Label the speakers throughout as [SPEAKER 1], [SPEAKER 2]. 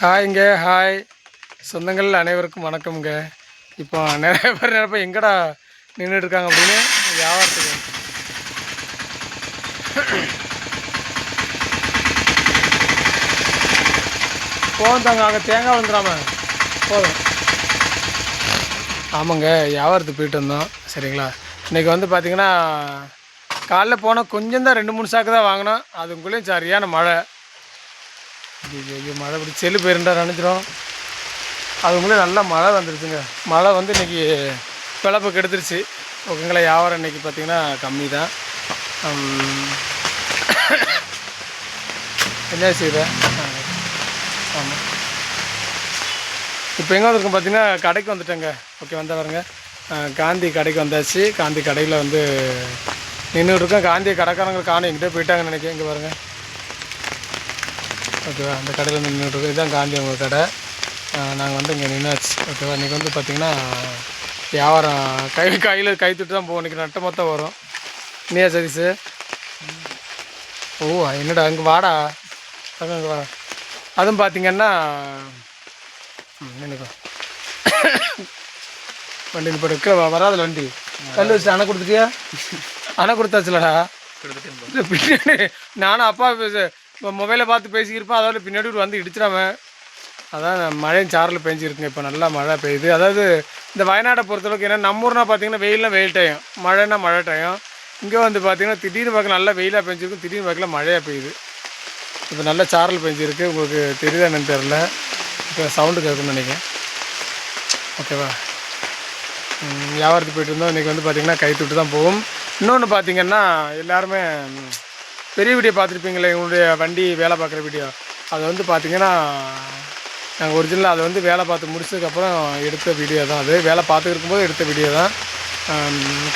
[SPEAKER 1] ஹாய்ங்க. Hi சொந்தங்கள் அனைவருக்கும் வணக்கம்ங்க. இப்போ நிறைய பேர் நினைப்ப எங்கடா நின்றுட்டு இருக்காங்க அப்படின்னு வியாபாரத்துக்கு போதும் தாங்க. அங்கே தேங்காய் விழுந்துடாம போதும். ஆமாங்க, வியாபாரத்துக்கு போயிட்டு வந்தோம். சரிங்களா, இன்றைக்கி வந்து பார்த்திங்கன்னா காலைல போனால் கொஞ்சம் தான் 2-3 சாக்கு தான் வாங்கினோம். அதுக்குள்ளேயும் சரியான மழை. ஐயோ மழை இப்படி செல்லு போயிருந்தா நினச்சிடும். அதுக்குள்ளே நல்லா மழை வந்துருச்சுங்க. மழை வந்து இன்றைக்கி பிழப்பு கெடுத்துருச்சு. ஓகேங்களா, வியாபாரம் இன்றைக்கி பார்த்திங்கன்னா கம்மி தான். என்ன செய்கிறேன். ஆமாம், இப்போ எங்கே வந்துருக்கோம் பார்த்திங்கன்னா கடைக்கு வந்துட்டேங்க. ஓகே, வந்தால் பாருங்க, காந்தி கடைக்கு வந்தாச்சு. காந்தி கடையில் வந்து நின்றுட்டு இருக்கேன். காந்தி கடைக்காரங்க காணும், எங்கிட்டே போயிட்டாங்கன்னு நினைக்கிறேன். இங்கே பாருங்கள், ஓகேவா, அந்த கடையில் வந்து நின்றுட்டுருக்கோம். இதுதான் காந்தி அவங்க கடை. நாங்கள் வந்து இங்கே நின்னாச்சு. ஓகேவா, இன்றைக்கி வந்து பார்த்திங்கன்னா வியாபாரம் கையில் கைத்துட்டு தான் போவோம். இன்றைக்கி நட்ட மொத்தம் வரும். நீயா சதீஸு? ஓ என்னடா இங்கே வாடா, அங்கே வா. அதுவும் பார்த்திங்கன்னா நினைக்கும் வண்டி இப்போ எடுக்க வராதில்ல. வண்டி கல் வச்சு அணை கொடுத்துட்டியா? அணை கொடுத்தாச்சுலடா. பின்னாடி நானும் அப்பா மொபைலை பார்த்து பேசிக்கிருப்பேன். அதாவது பின்னாடி வந்து இடிச்சிடாம. அதான் மழையும் சாரில் பெஞ்சிருக்குங்க. இப்போ நல்லா மழை பெய்யுது. அதாவது இந்த வயநாட்டை பொறுத்தளவுக்கு ஏன்னா நம்ம ஊர்னா பார்த்திங்கன்னா வெயில்னா வெயில் டைம், மழைனா மழை டைம். இங்கே வந்து பார்த்திங்கன்னா திடீர்னு பார்க்க நல்லா வெயிலாக பெஞ்சிருக்கும், திடீர்னு பார்க்கல மழையாக பெய்யுது. இப்போ நல்லா சாரல் பெஞ்சிருக்கு. உங்களுக்கு தெரியுதா என்னன்னு தெரில. இப்போ சவுண்டு கேட்கணும்னு நினைக்கிறேன். ஓகேவா, வியாபாரத்துக்கு போய்ட்டு இருந்தோம். இன்றைக்கி வந்து பார்த்திங்கன்னா கைத்துட்டு தான் போகும். இன்னொன்று பார்த்திங்கன்னா எல்லாருமே பெரிய வீடியோ பார்த்துருப்பீங்களே, எங்களுடைய வண்டி வேலை பார்க்குற வீடியோ. அது வந்து பார்த்திங்கன்னா நாங்கள் ஒரிஜினலாக அதை வந்து வேலை பார்த்து முடிச்சதுக்கப்புறம் எடுத்த வீடியோ தான். அது வேலை பார்த்துட்டு இருக்கும்போது எடுத்த வீடியோ தான்.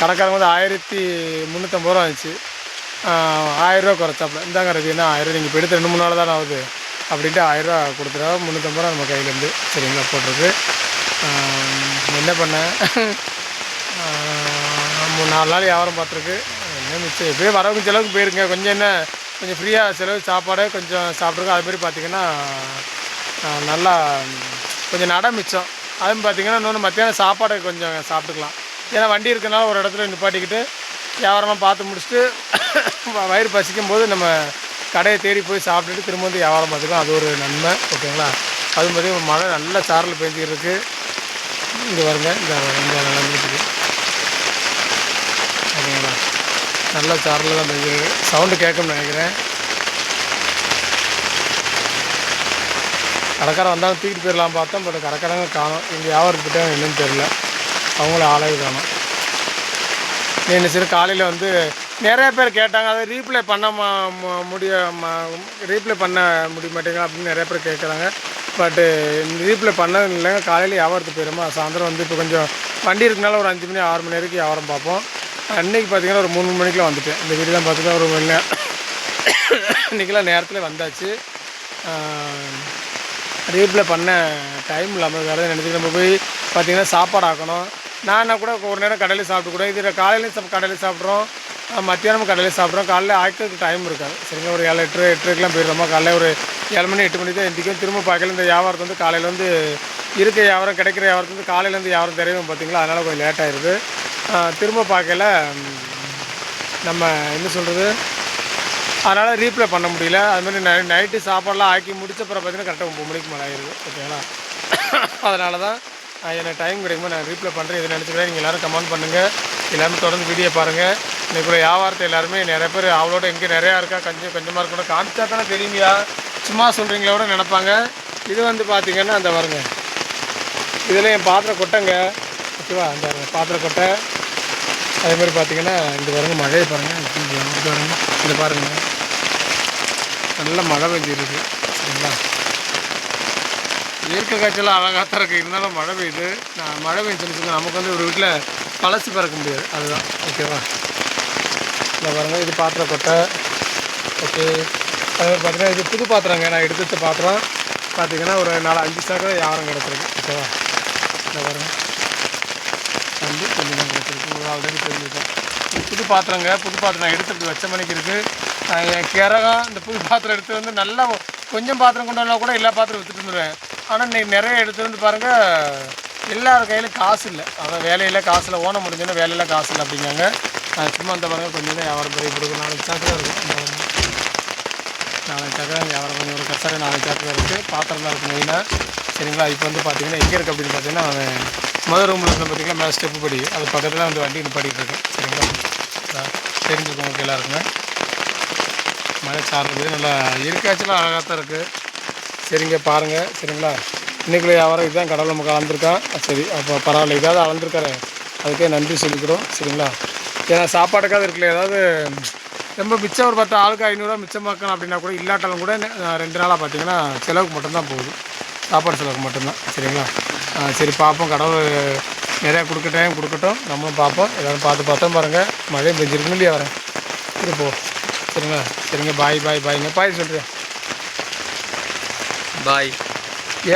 [SPEAKER 1] கடைக்காரங்க வந்து 1350 ரூபா ஆச்சு. 1000 ரூபா குறைச்சாப்புல. இந்தாங்க ரவி, என்ன 1000 நீங்கள் இப்போ எடுத்து 2-3 நாள் தானே ஆகுது அப்படின்ட்டு 1000 ரூபா கொடுத்துருவா. 350 ரூபா நம்ம கையிலேருந்து. சரிங்களா, போட்டிருக்கு. என்ன பண்ணேன், 3-4 நாள் வியாபாரம் பார்த்துருக்கு. என்ன மிச்சம் எப்படியே வரவங்க செலவுக்கு போயிருங்க. கொஞ்சம் என்ன கொஞ்சம் ஃப்ரீயாக செலவு சாப்பாடே கொஞ்சம் சாப்பிட்ருக்கோம். அதுமாதிரி பார்த்திங்கன்னா நல்லா கொஞ்சம் நட மிச்சம். அதுவும் பார்த்திங்கன்னா இன்னொன்று மத்தியானம் சாப்பாடை கொஞ்சம் சாப்பிட்டுக்கலாம். ஏன்னா வண்டி இருக்கிறனால ஒரு இடத்துல நிப்பாட்டிக்கிட்டு வியாபாரமாக பார்த்து முடிச்சுட்டு வயிறு பசிக்கும் போது நம்ம கடையை தேடி போய் சாப்பிட்டுட்டு திரும்ப வந்து வியாபாரம் பார்த்துக்கலாம். அது ஒரு நன்மை. ஓகேங்களா, அது மாதிரி மழை நல்ல சாரில் பெஞ்சிருக்கு. இங்கே வருங்க, இந்த நிலந்துருக்கு. ஓகேங்களா, நல்ல சாரில் தான் பெஞ்சிருக்கு. சவுண்டு கேட்கும்னு நினைக்கிறேன். கடைக்காரன் வந்தாலும் தூக்கிட்டு போயிடலாம் பார்த்தோம். பட் கடைக்காரங்க காணும். இங்கே வியாபாரத்துக்கு போயிட்டாங்க, என்னன்னு தெரில. அவங்கள ஆளாகி காணும். என்ன சரி, காலையில் வந்து நிறையா பேர் கேட்டாங்க, அதை ரீப்ளை பண்ண ரீப்ளை பண்ண முடிய மாட்டேங்க அப்படின்னு நிறைய பேர் கேட்குறாங்க. பட்டு ரீப்ளை பண்ணது இல்லைங்க. காலையில் வியாபாரத்துக்கு போயிடுமா. சாயந்தரம் வந்து இப்போ கொஞ்சம் வண்டி இருக்கனால ஒரு 5 மணி 6 மணி வரைக்கும் வியாபாரம் பார்ப்போம். அன்றைக்கி பார்த்திங்கன்னா ஒரு 3 மணிக்கெலாம் வந்துட்டேன். இந்த வீடுலாம் பார்த்திங்கன்னா ஒரு மணி நேரம் இன்றைக்கெலாம் நேரத்தில் வந்தாச்சு. ரீப்ளை பண்ண டைம் இல்லாமல் வேலை நினச்சிட்டு நம்ம போய் பார்த்திங்கன்னா சாப்பாடு ஆக்கணும். நான் கூட ஒரு நேரம் கடையில் சாப்பிட்டு கூட இதில் காலையிலையும் கடையில் சாப்பிட்றோம், மத்தியானமும் கடையில் சாப்பிட்றோம். காலையில் ஆக்கிறதுக்கு டைம் இருக்காது. சரிங்களா, ஒரு 7-8:30 போயிடுறோமா. காலையில் ஒரு 7 மணி 8 மணி தான் எந்திக்கும். திரும்ப பார்க்கல இந்த வியாபாரத்தை வந்து காலையில் வந்து இருக்க வியாபாரம் கிடைக்கிற வியாபாரத்து வந்து காலையிலேருந்து வியாபாரம் தெரியும் பார்த்திங்களா. அதனால் கொஞ்சம் லேட் ஆகிடுது. திரும்ப பார்க்கல நம்ம என்ன சொல்கிறது, அதனால் ரீப்ளை பண்ண முடியல. அதுமாதிரி நைட்டு சாப்பாடெலாம் ஆக்கி முடிச்ச அப்புறம் பார்த்திங்கன்னா கரெக்டாக 9 மணிக்கு மேலே ஆகிடுது. ஓகேங்களா, அதனால தான் எனக்கு டைம் கிடைக்கும்போது நான் ரீப்ளை பண்ணுறேன். இதை நினச்சிக்கிறேன். நீங்கள் எல்லோரும் கமெண்ட் பண்ணுங்கள். எல்லோரும் தொடர்ந்து வீடியோ பாருங்கள். இன்றைக்குள்ள வியாபாரத்தை எல்லாருமே நிறைய பேர் அவளோட இங்கே நிறையா இருக்கா, கொஞ்சமாக இருக்கணும் காமிச்சா தானே தெரியுங்கயா, சும்மா சொல்கிறீங்களோட நினைப்பாங்க. இது வந்து பார்த்திங்கன்னா அந்த வருங்க, இதில் என் பாத்திர கொட்டைங்க. ஓகேவா, அந்த பாத்திர கொட்டை. அதேமாதிரி பார்த்திங்கன்னா இந்த பாருங்க மழையை பாருங்கள், பாருங்கள், இந்த பாருங்கள் நல்ல மழை பெஞ்சிருக்கு. சரிங்களா, இயற்கை காய்ச்சலாம் அழகாக தான் இருக்குது. இருந்தாலும் மழை பெய்யுது. நான் மழை பெய்யுன்னு நமக்கு வந்து ஒரு வீட்டில் பழசு பறக்க முடியாது. அதுதான். ஓகேவா, இந்த பாருங்கள் இது பாத்திர கொட்டை. ஓகே, அது பார்த்திங்கன்னா இது புது பாத்திரங்க. நான் எடுத்து வச்ச பாத்திரம் பார்த்திங்கன்னா ஒரு 4-5 சாக்கில் வியாபாரம் கிடச்சிருக்கு. ஓகேவா, இந்த பாருங்கள் வந்து கொஞ்சம் தான் கிடச்சிருக்கு. ஒரு ஆல்ரெடி தெரிஞ்சுருக்கேன். இது புது பாத்திரங்க. புது பாத்திரம் நான் எடுத்து இப்படி வச்ச மணிக்கு இருக்குது. என் கிரகம் இந்த புது பாத்திரம் எடுத்து வந்து நல்லா கொஞ்சம் பாத்திரம் கொண்டு வரலாம் கூட எல்லா பாத்திரம் விற்றுட்டு வந்துடுவேன். ஆனால் இன்றைக்கி நிறைய எடுத்துகிட்டு வந்து பாருங்கள், எல்லார் கையிலும் காசு இல்லை. அதான் வேலையில் காசு இல்லை, ஓனம் முடிஞ்சோன்னா வேலையில் காசு இல்லை அப்படிங்காங்க. சும்மா அந்த பாருங்கள் கொஞ்சம் தான் வியாபாரம் பெரிய கொடுக்கும். 4 சாக்கு தான் இருக்கும். 4 சாக்கு தான் வியாபாரம், கொஞ்சம் ஒரு கசாரை 4 சாக்கு தான் இருக்குது. பாத்திரம் தான் இருக்குது மெயினாக. சரிங்களா? இப்போ வந்து பார்த்தீங்கன்னா எங்கே இருக்குது அப்படின்னு பார்த்தீங்கன்னா, முதல் ரூமில் இருந்து பார்த்தீங்கன்னா மேலே ஸ்டெப்பு படி, அது பக்கத்தில் வந்து வண்டி நிப்பாட்டிகிட்டு இருக்கு. சரிங்களா? தெரிஞ்சுக்கோங்க எல்லாருக்குமே. மழை சார்ந்தது நல்லா இருக்காச்சுலாம் அழகாக தான் இருக்குது. சரிங்க பாருங்கள். சரிங்களா? இன்றைக்குள்ள வியாபாரம் இதுதான். கடவுள் நமக்கு அளந்துருக்கான். சரி, அப்போ பரவாயில்ல, ஏதாவது அளந்துருக்காரு, அதுக்கே நன்றி சொல்லிக்கிறோம். சரிங்களா? ஏன்னா சாப்பாட்டுக்காவது இருக்குல்ல, ஏதாவது ரொம்ப மிச்சம் ஒரு 10 ஆளுக்கு 500 மிச்சமாக்கணும் அப்படின்னா கூட இல்லாட்டாலும் கூட 2 நாளாக பார்த்தீங்கன்னா செலவுக்கு மட்டும்தான் போகுது, சாப்பாடு செலவுக்கு மட்டும்தான். சரிங்களா? சரி பார்ப்போம், கடவுள் நிறையா கொடுக்கட்டும், நம்மளும் பார்ப்போம். எல்லோரும் பார்த்தோம் பாருங்கள். மழையும் பெஞ்சிருக்குன்னு இல்லையா வரேன் இருப்போம். சரிங்களா? சரிங்க, பாய்ங்க. பாய் சொல்கிறேன். பாய்.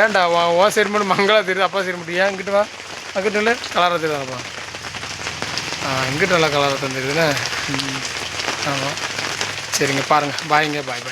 [SPEAKER 1] ஏன்டா ஓ சரி மட்டும் மங்களா தெரியுது, அப்பா சரி மட்டும் ஏன் இங்கிட்டு வா, அங்கிட்ட இல்லை கலராக தெரியுதாப்பா. இங்கிட்ட நல்லா கலராக தான் தெரியுதுண்ணே. ஆமாம். சரிங்க பாருங்கள். பாய்.